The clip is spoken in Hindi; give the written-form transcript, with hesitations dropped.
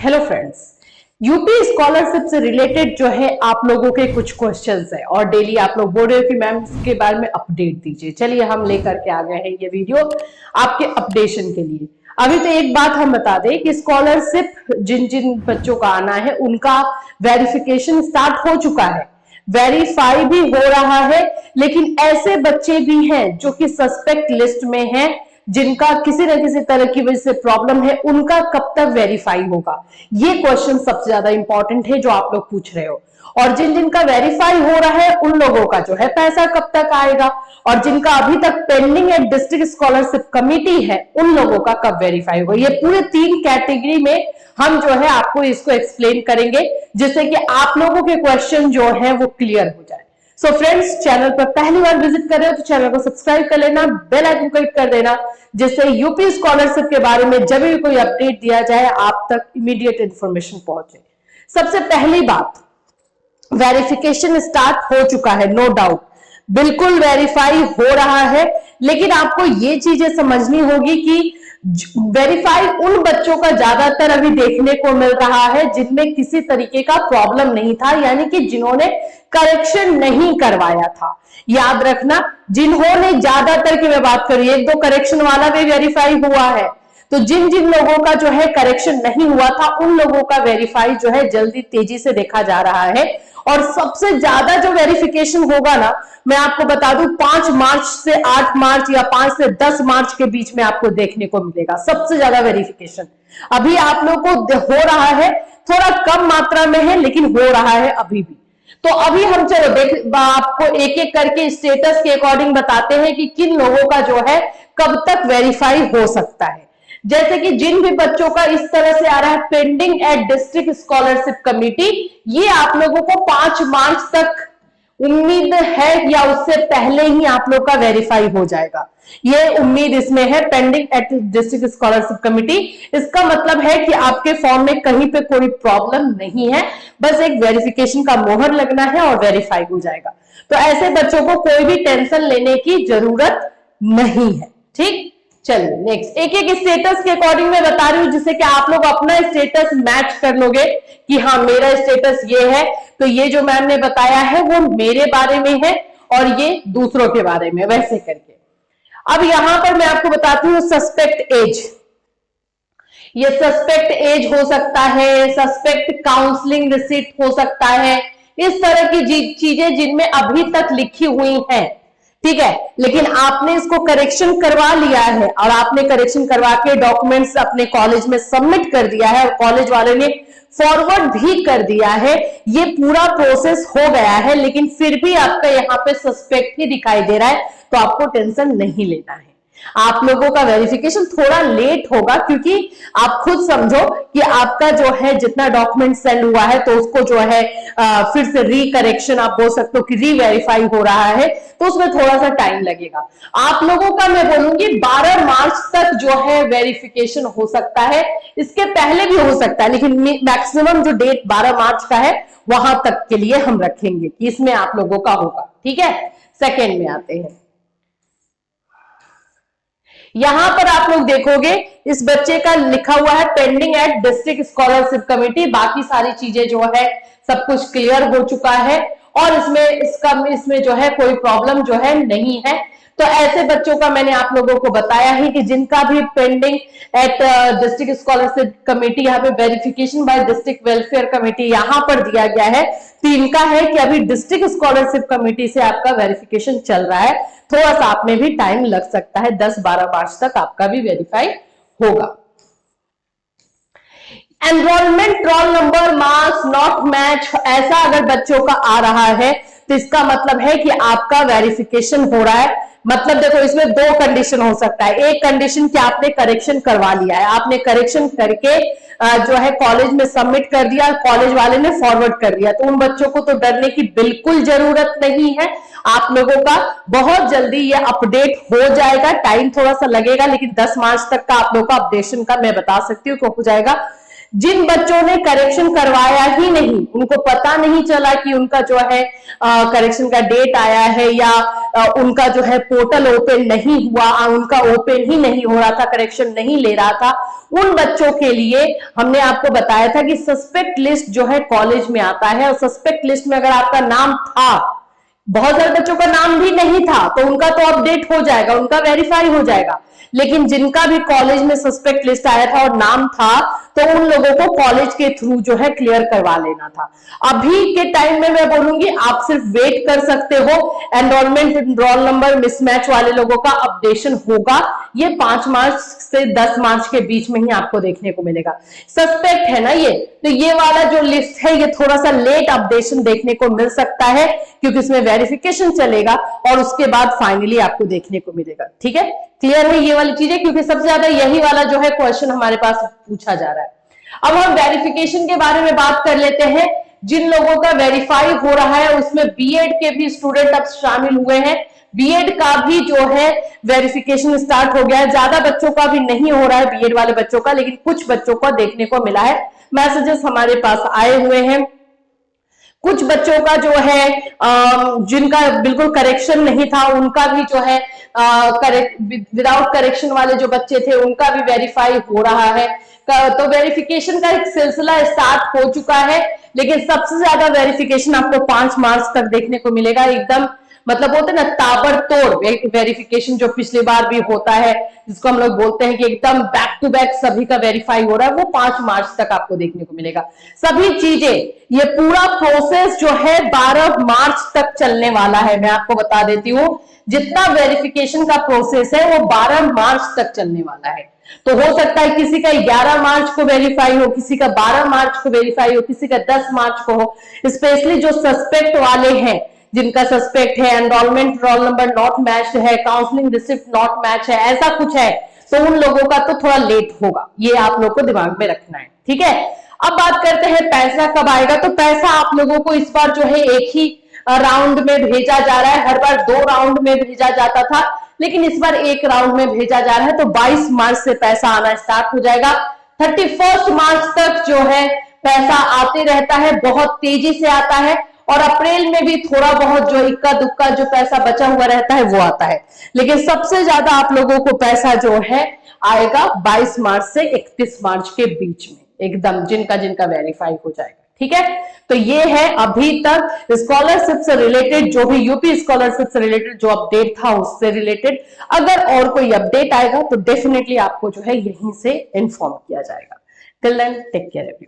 हेलो फ्रेंड्स, यूपी स्कॉलरशिप से रिलेटेड जो है आप लोगों के कुछ क्वेश्चंस है और डेली आप लोग बोल रहे हो कि मैम इसके बारे में अपडेट दीजिए। चलिए हम लेकर के आ गए हैं ये वीडियो आपके अपडेशन के लिए। अभी तो एक बात हम बता दें कि स्कॉलरशिप जिन जिन बच्चों का आना है उनका वेरिफिकेशन स्टार्ट हो चुका है, वेरीफाई भी हो रहा है, लेकिन ऐसे बच्चे भी हैं जो कि सस्पेक्ट लिस्ट में हैं, जिनका किसी न किसी तरह की वजह से प्रॉब्लम है, उनका कब तक वेरीफाई होगा? ये क्वेश्चन सबसे ज्यादा इंपॉर्टेंट है जो आप लोग पूछ रहे हो। और जिन जिनका वेरीफाई हो रहा है उन लोगों का जो है पैसा कब तक आएगा, और जिनका अभी तक pending at district scholarship committee है उन लोगों का कब वेरीफाई होगा। ये पूरे 3 कैटेगरी में हम जो है आपको इसको एक्सप्लेन करेंगे, जिससे कि आप लोगों के क्वेश्चन जो है वो क्लियर हो जाए। सो फ्रेंड्स, चैनल पर पहली बार विजिट कर रहे हो तो चैनल को सब्सक्राइब कर लेना, बेल आइकन को क्लिक कर देना, जिससे यूपी स्कॉलरशिप के बारे में जब भी कोई अपडेट दिया जाए आप तक इमीडिएट इंफॉर्मेशन पहुंचे। सबसे पहली बात, वेरिफिकेशन स्टार्ट हो चुका है, नो डाउट, बिल्कुल वेरीफाई हो रहा है, लेकिन आपको ये चीजें समझनी होगी कि वेरीफाई उन बच्चों का ज्यादातर अभी देखने को मिल रहा है जिनमें किसी तरीके का प्रॉब्लम नहीं था, यानी कि जिन्होंने करेक्शन नहीं करवाया था। याद रखना, जिन्होंने ज्यादातर की मैं बात करूं, 1-2 करेक्शन वाला भी वेरीफाई हुआ है, तो जिन जिन लोगों का जो है करेक्शन नहीं हुआ था उन लोगों का वेरीफाई जो है जल्दी तेजी से देखा जा रहा है। और सबसे ज्यादा जो वेरिफिकेशन होगा ना, मैं आपको बता दूं 5 मार्च से 8 मार्च या 5 से 10 मार्च के बीच में आपको देखने को मिलेगा सबसे ज्यादा वेरिफिकेशन। अभी आप लोगों को हो रहा है, थोड़ा कम मात्रा में है लेकिन हो रहा है अभी भी। तो अभी हम चलो देख आपको एक एक करके स्टेटस के अकॉर्डिंग बताते हैं कि किन लोगों का जो है कब तक वेरीफाई हो सकता है। जैसे कि जिन भी बच्चों का इस तरह से आ रहा है pending at district scholarship committee, ये आप लोगों को 5 मार्च तक उम्मीद है या उससे पहले ही आप लोग का वेरीफाई हो जाएगा, ये उम्मीद इसमें है। Pending at district scholarship committee, इसका मतलब है कि आपके फॉर्म में कहीं पे कोई प्रॉब्लम नहीं है, बस एक वेरिफिकेशन का मोहर लगना है और वेरीफाई हो जाएगा। तो ऐसे बच्चों को कोई भी टेंशन लेने की जरूरत नहीं है। ठीक, चलिए नेक्स्ट, एक एक स्टेटस के अकॉर्डिंग मैं बता रही हूं, जिससे कि आप लोग अपना स्टेटस मैच कर लोगे कि हाँ मेरा स्टेटस ये है, तो ये जो मैम ने बताया है वो मेरे बारे में है और ये दूसरों के बारे में, वैसे करके। अब यहां पर मैं आपको बताती हूँ सस्पेक्ट एज, ये सस्पेक्ट एज हो सकता है, सस्पेक्ट काउंसलिंग रिसीट हो सकता है, इस तरह की चीजें जिनमें अभी तक लिखी हुई हैं, ठीक है, लेकिन आपने इसको करेक्शन करवा लिया है और आपने करेक्शन करवा के डॉक्यूमेंट्स अपने कॉलेज में सबमिट कर दिया है और कॉलेज वाले ने फॉरवर्ड भी कर दिया है, ये पूरा प्रोसेस हो गया है, लेकिन फिर भी आपका यहाँ पे सस्पेक्ट ही दिखाई दे रहा है, तो आपको टेंशन नहीं लेना है। आप लोगों का वेरिफिकेशन थोड़ा लेट होगा, क्योंकि आप खुद समझो कि आपका जो है जितना डॉक्यूमेंट सेंड हुआ है तो उसको जो है फिर से रीकरेक्शन आप बोल सकते हो कि री-वेरीफाई हो रहा है, तो उसमें थोड़ा सा टाइम लगेगा। आप लोगों का मैं बोलूंगी 12 मार्च तक जो है वेरिफिकेशन हो सकता है, इसके पहले भी हो सकता है, लेकिन मैक्सिमम जो डेट 12 मार्च का है वहां तक के लिए हम रखेंगे कि इसमें आप लोगों का होगा। ठीक है, सेकेंड में आते हैं। यहां पर आप लोग देखोगे इस बच्चे का लिखा हुआ है pending at district scholarship committee, बाकी सारी चीजें जो है सब कुछ क्लियर हो चुका है और इसमें जो है कोई प्रॉब्लम जो है नहीं है। तो ऐसे बच्चों का मैंने आप लोगों को बताया ही कि जिनका भी pending at district scholarship committee, यहाँ पे verification bye district welfare committee यहाँ पर दिया गया है, तो इनका है कि अभी डिस्ट्रिक्ट स्कॉलरशिप कमेटी से आपका वेरिफिकेशन चल रहा है, थोड़ा सा आप में भी टाइम लग सकता है, 10-12 मार्च तक आपका भी वेरीफाई होगा। Enrolment roll number marks not match, ऐसा अगर बच्चों का आ रहा है तो इसका मतलब है कि आपका वेरिफिकेशन हो रहा है। मतलब देखो इसमें 2 कंडीशन हो सकता है, एक कंडीशन कि आपने करेक्शन करवा लिया है, आपने करेक्शन करके जो है कॉलेज में सबमिट कर दिया, कॉलेज वाले ने फॉरवर्ड कर दिया, तो उन बच्चों को तो डरने की बिल्कुल जरूरत नहीं है। आप लोगों का बहुत जल्दी ये अपडेट हो जाएगा, टाइम थोड़ा सा लगेगा, लेकिन 10 मार्च तक का आप लोगों का अपडेशन का मैं बता सकती हूँ कि हो जाएगा। जिन बच्चों ने करेक्शन करवाया ही नहीं, उनको पता नहीं चला कि उनका जो है करेक्शन का डेट आया है, या उनका जो है पोर्टल ओपन नहीं हुआ, उनका ओपन ही नहीं हो रहा था, करेक्शन नहीं ले रहा था, उन बच्चों के लिए हमने आपको बताया था कि सस्पेक्ट लिस्ट जो है कॉलेज में आता है, और सस्पेक्ट लिस्ट में अगर आपका नाम था, बहुत सारे बच्चों का नाम भी नहीं था, तो उनका तो अपडेट हो जाएगा, उनका वेरीफाई हो जाएगा। लेकिन जिनका भी कॉलेज में सस्पेक्ट लिस्ट आया था और नाम था, तो उन लोगों को कॉलेज के थ्रू जो है क्लियर करवा लेना था। अभी के टाइम में मैं बोलूंगी आप सिर्फ वेट कर सकते हो, एनरोलमेंट रोल नंबर मिसमैच वाले लोगों का अपडेशन होगा, ये 5 मार्च से 10 मार्च के बीच में ही आपको देखने को मिलेगा। सस्पेक्ट है ना ये, तो ये वाला जो लिस्ट है ये थोड़ा सा लेट अपडेशन देखने को मिल सकता है, क्योंकि इसमें वेरिफिकेशन चलेगा और उसके बाद फाइनली आपको देखने को मिलेगा। ठीक है, क्लियर है ये वाली चीजें, क्योंकि सबसे ज्यादा यही वाला जो है क्वेश्चन हमारे पास पूछा जा रहा है। अब हम वेरिफिकेशन के बारे में बात कर लेते हैं। जिन लोगों का वेरीफाई हो रहा है उसमें बीएड के भी स्टूडेंट अब शामिल हुए हैं, बीएड का भी जो है वेरिफिकेशन स्टार्ट हो गया है। ज्यादा बच्चों का भी नहीं हो रहा है बीएड वाले बच्चों का, लेकिन कुछ बच्चों का देखने को मिला है, मैसेजेस हमारे पास आए हुए हैं। कुछ बच्चों का जो है जिनका बिल्कुल करेक्शन नहीं था, उनका भी जो है विदाउट करेक्शन वाले जो बच्चे थे उनका भी वेरीफाई हो रहा है। तो वेरिफिकेशन का एक सिलसिला स्टार्ट हो चुका है, लेकिन सबसे ज्यादा वेरिफिकेशन आपको 5 मार्च तक देखने को मिलेगा। एकदम मतलब बोलते ना ताबड़तोड़ वेरिफिकेशन जो पिछली बार भी होता है, जिसको हम लोग बोलते हैं कि एकदम बैक टू बैक सभी का वेरीफाई हो रहा है, वो 5 मार्च तक आपको देखने को मिलेगा। सभी चीजें, ये पूरा प्रोसेस जो है 12 मार्च तक चलने वाला है। मैं आपको बता देती हूँ, जितना वेरिफिकेशन का प्रोसेस है वो 12 मार्च तक चलने वाला है। तो हो सकता है किसी का 11 मार्च को वेरीफाई हो, किसी का 12 मार्च को वेरीफाई हो, किसी का 10 मार्च को हो। स्पेशली जो सस्पेक्ट वाले हैं, जिनका सस्पेक्ट है, enrolment roll number not match है, काउंसलिंग रिसिप्ट नॉट मैच है, ऐसा कुछ है, तो उन लोगों का तो थोड़ा लेट होगा। ये आप लोग को दिमाग में रखना है। ठीक है, अब बात करते हैं पैसा कब आएगा। तो पैसा आप लोगों को इस बार जो है एक ही राउंड में भेजा जा रहा है। हर बार 2 राउंड में भेजा जाता था, लेकिन इस बार 1 राउंड में भेजा जा रहा है। तो 22 मार्च से पैसा आना स्टार्ट हो जाएगा। 31 मार्च तक जो है पैसा आते रहता है, बहुत तेजी से आता है, और अप्रैल में भी थोड़ा बहुत जो इक्का दुक्का जो पैसा बचा हुआ रहता है वो आता है। लेकिन सबसे ज्यादा आप लोगों को पैसा जो है आएगा 22 मार्च से 31 मार्च के बीच में, एकदम जिनका जिनका वेरीफाई हो जाएगा। ठीक है, तो ये है अभी तक स्कॉलरशिप से रिलेटेड, जो भी यूपी स्कॉलरशिप से रिलेटेड जो अपडेट था उससे रिलेटेड। अगर और कोई अपडेट आएगा तो डेफिनेटली आपको जो है यहीं से इन्फॉर्म किया जाएगा। Till then take care everyone.